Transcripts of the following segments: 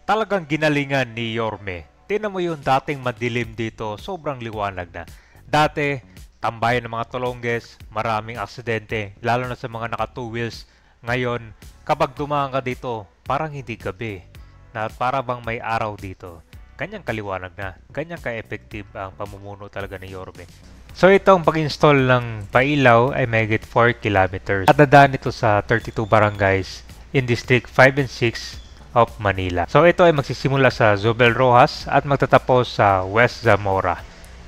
Talagang ginalingan ni Yorme. Tingnan mo yung dating madilim dito, sobrang liwanag na. Dati, tambayan ng mga Tolonges, maraming aksidente, lalo na sa mga naka two wheels. Ngayon, kapag dumaan ka dito, parang hindi gabi, na para bang may araw dito. Ganyang kaliwanag na, ganyang ka-effective ang pamumuno talaga ni Yorme. So itong pag-install ng pailaw ay mahigit 4 kilometers. At dadaan ito sa 32 barangays in District 5 and 6 of Manila. So ito ay magsisimula sa Zobel Rojas at magtatapos sa West Zamora.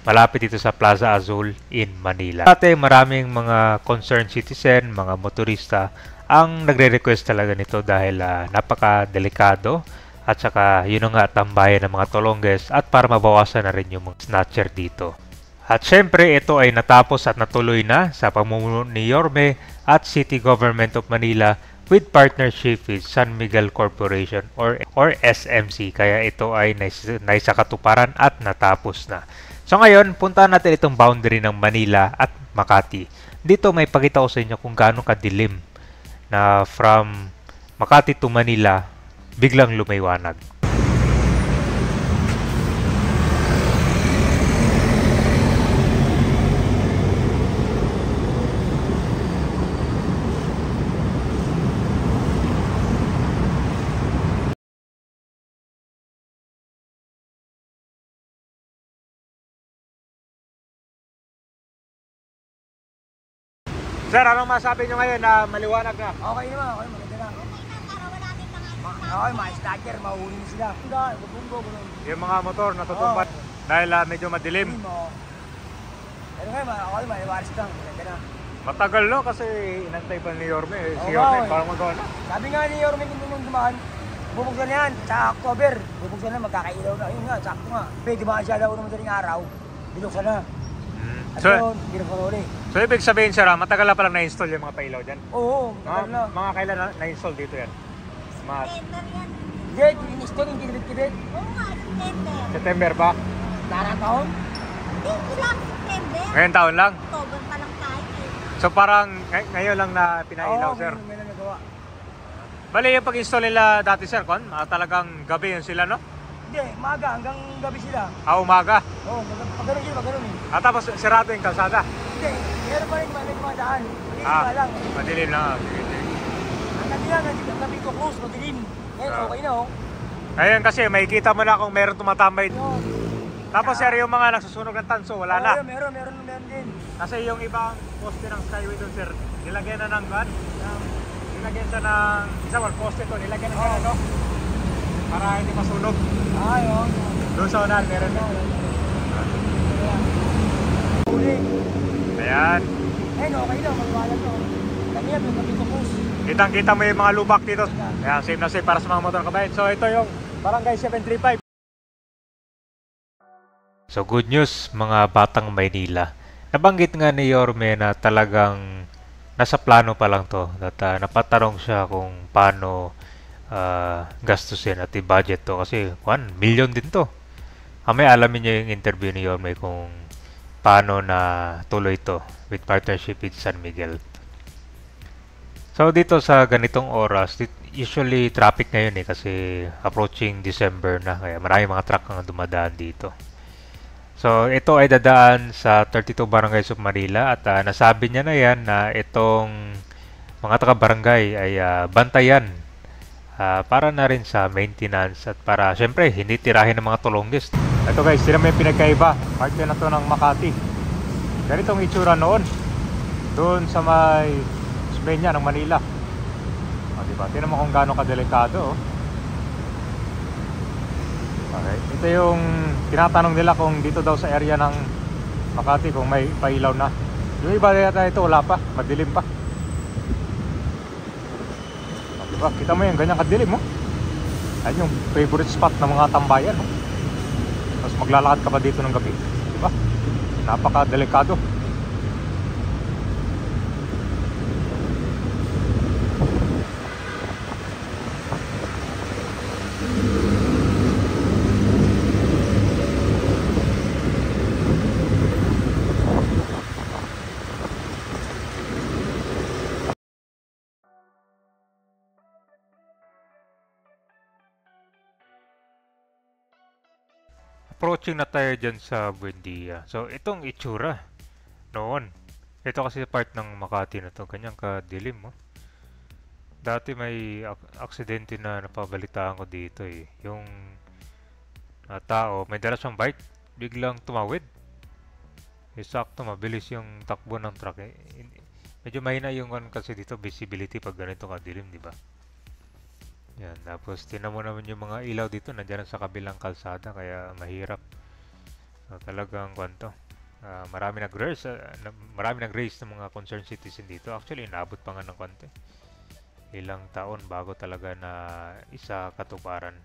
Malapit dito sa Plaza Azul in Manila. Dati maraming mga concerned citizen, mga motorista ang nagre-request talaga nito dahil napaka-delikado at saka yun nga tambayan ng mga Tolonges at para mabawasan na rin yung mga snatcher dito. At syempre ito ay natapos at natuloy na sa pamumuno ni Yorme at City Government of Manila with partnership with San Miguel Corporation or SMC. Kaya ito ay naisakatuparan at natapos na. So ngayon, puntahan natin itong boundary ng Manila at Makati. Dito may pakita ko sa inyo kung gaano kadilim na from Makati to Manila, biglang lumiwanag. Sir, anong masabi nyo ngayon na maliwanag na? Okay naman, okay, maganda lang. Okay, mga snatcher, mahuhuli sila. Hindi, bubunggo, gano'n. Yung mga motor natutumbat dahil medyo madilim. Pero ngayon, okay, maliwaris lang, maganda na. Matagal no kasi inantay pa ni Yorme. Si Oo, Yorme okay. parang magawa na. Sabi nga ni Yorme nung dumaan, bubuksan na yan, sa October. Bubuksan na, magkakailaw na. Yun nga, sakto nga. Pwede dumaan siya daw ng madaling araw, binuksan na. At yun, binuksan ulit. So ibig sabihin sir, matagal na palang na-install yung mga pailaw dyan? Oo, matagal na. Mga kailan na-install dito yan? Mga Hindi, in-install yung kinibit-kibit. Oo nga, September. September ba? Darang taon. Hindi lang September. Ngayon taon lang? October pa lang tayo eh. So parang ngayon lang na pinailaw sir? Oo, may nagawa. Bali yung pag-install nila dati sir, talagang gabi yun sila no? Hindi, maga hanggang gabi sila. Umaga? Oo, pag-gano'n sila, pag-gano'n eh. Tapos sirado yung kalsada? Hindi, meron pa rin may mga daan. Madilim pa lang. Madilim lang. Sige, sige. Ang gabi lang, ang gabi ko close, madilim. Ngayon, okay na oh. Ayun kasi makikita mo na kung meron tumatambay. Yun. Tapos sir, yung mga nagsusunog ng tanso, wala na. Oo, meron din. Kasi yung ibang poste ng Skyway doon sir, nilagyan na ng gun. Nilagyan siya ng, isa wall poste to, nilagyan na siya ng ano, para hindi masunog. Ayun. Doon sa unahan, meron na. Uli. Ayan. Ngayon, okay na, magwalag na. Kanina, may gabi ko close. Kitang-kita mo yung mga lubak dito. Ayan, safe na safe para sa mga motor kabayan. So ito yung Barangay 735. So good news mga batang Maynila. Nabanggit nga ni Yorme na talagang nasa plano pa lang to. At napatanong siya kung paano gastusin at i-budget to. Kasi 1 million din to. May alamin niyo yung interview ni Yorme kung paano na tuloy to with partnership with San Miguel. So dito sa ganitong oras, usually traffic ngayon kasi approaching December na kaya maraming mga truck ang dumadaan dito. So ito ay dadaan sa 32 barangays of Manila at nasabi niya na yan na itong mga taga-barangay ay bantayan para na rin sa maintenance at para syempre hindi tirahin ng mga Tolonges. Ito guys, sila may pinagkaiba. Parte na to ng Makati. Ganitong itsura noon. Doon sa may Peña ng Manila. Diba? Tingnan mo kung gaano kadelikado. Okay. Ito yung tinatanong nila kung dito daw sa area ng Makati kung may pailaw na. Yung iba yata ito wala pa, madilim pa. Diba? Kita mo yung ganyang kadilim mo. Ayun yung favorite spot ng mga tambayan. Tapos maglalakad ka pa dito ng gabi. Diba? Napaka-delikado. approaching na tayo dyan sa Buendia. So, itong itsura noon. Ito kasi part ng Makati na to. Kanyang kadilim, oh. Dati may aksidente na napabalitaan ko dito eh. Yung tao, may dala siyang bike, biglang tumawid. Sakto, mabilis yung takbo ng truck eh. Medyo mahina yung kasi dito, visibility pag ganito kadilim, di ba? Yan, tapos tinan mo naman yung mga ilaw dito, nandiyan sa kabilang kalsada, kaya mahirap. So, talagang kwanto. Marami nag-raise ng mga concerned citizen dito. Actually, inaabot pa nga ng konti. Ilang taon bago talaga na isa katuparan.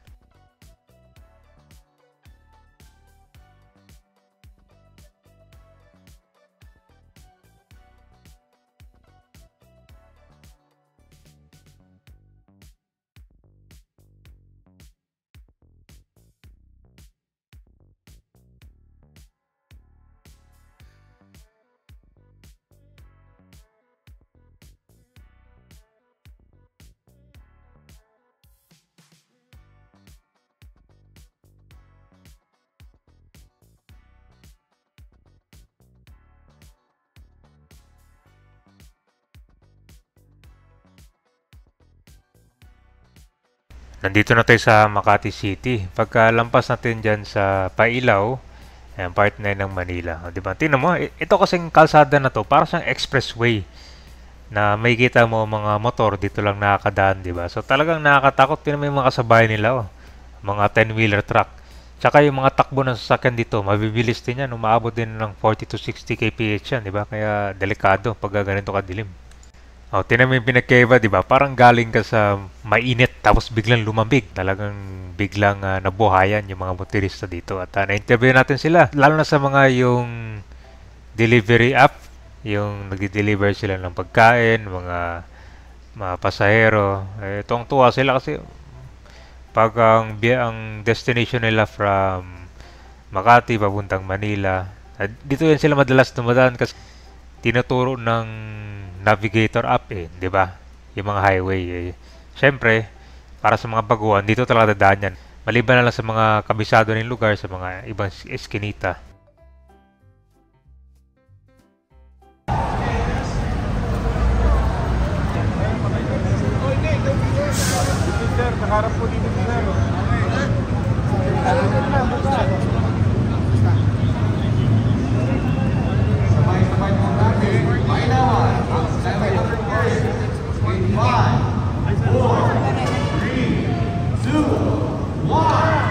Nandito na tayo sa Makati City. Pagka lampas natin dyan sa Pailaw, ayan, part 9 ng Manila. O, diba? Tingnan mo, ito kasing kalsada na to, para siyang expressway na may kita mo mga motor dito lang nakakadaan, diba? So talagang nakakatakot. Tingnan mo yung mga kasabay nila, oh. Mga 10-wheeler truck. Tsaka yung mga takbo ng sasakyan dito, mabibilis din yan. Umaabot din ng 40 to 60 kph yan, diba? Kaya delikado pag ganito kadilim. Oh, tinan mo yung pinagkaiba, di ba? Parang galing ka sa mainit tapos biglang lumambig. Talagang biglang nabuhayan yung mga motorista dito. At na-interview natin sila. Lalo na sa mga yung delivery app. Yung nag-deliver sila ng pagkain, mga pasahero. Tuwang-tuwa sila kasi pag ang destination nila from Makati papuntang Manila. Dito yan sila madalas dumadaan kasi tinuturo ng navigator app eh, 'di ba? Yung mga highway eh. Syempre, para sa mga baguhan, dito talaga dadaan yan. Maliban na lang sa mga kabisado ng lugar, sa mga ibang eskinita. Sir, nakaharap po dito sir. Sabay-sabay po natin. Mainawan. Ang 700 years. In 5, 4, 3, 2, 1.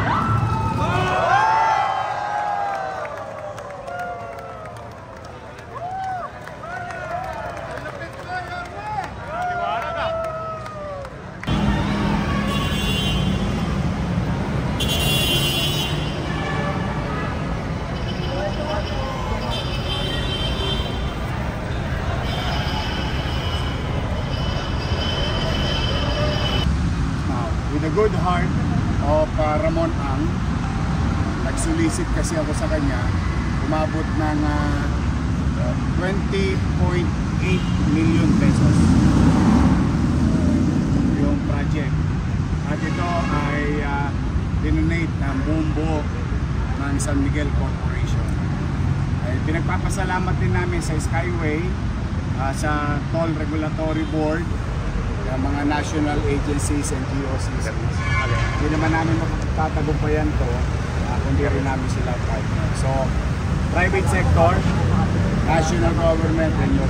With a good heart of Ramon Ang, nagsulisit kasi ako sa kanya, umabot ng 20.8 million pesos yung project. At ito ay dinonate ng buong buo ng San Miguel Corporation. Ay, pinagpapasalamat din namin sa Skyway, sa Toll Regulatory Board, yung mga national agencies and GOCs. Hindi naman namin magtatagumpayan to kundi rin namin sila partner. So, private sector, national government, and your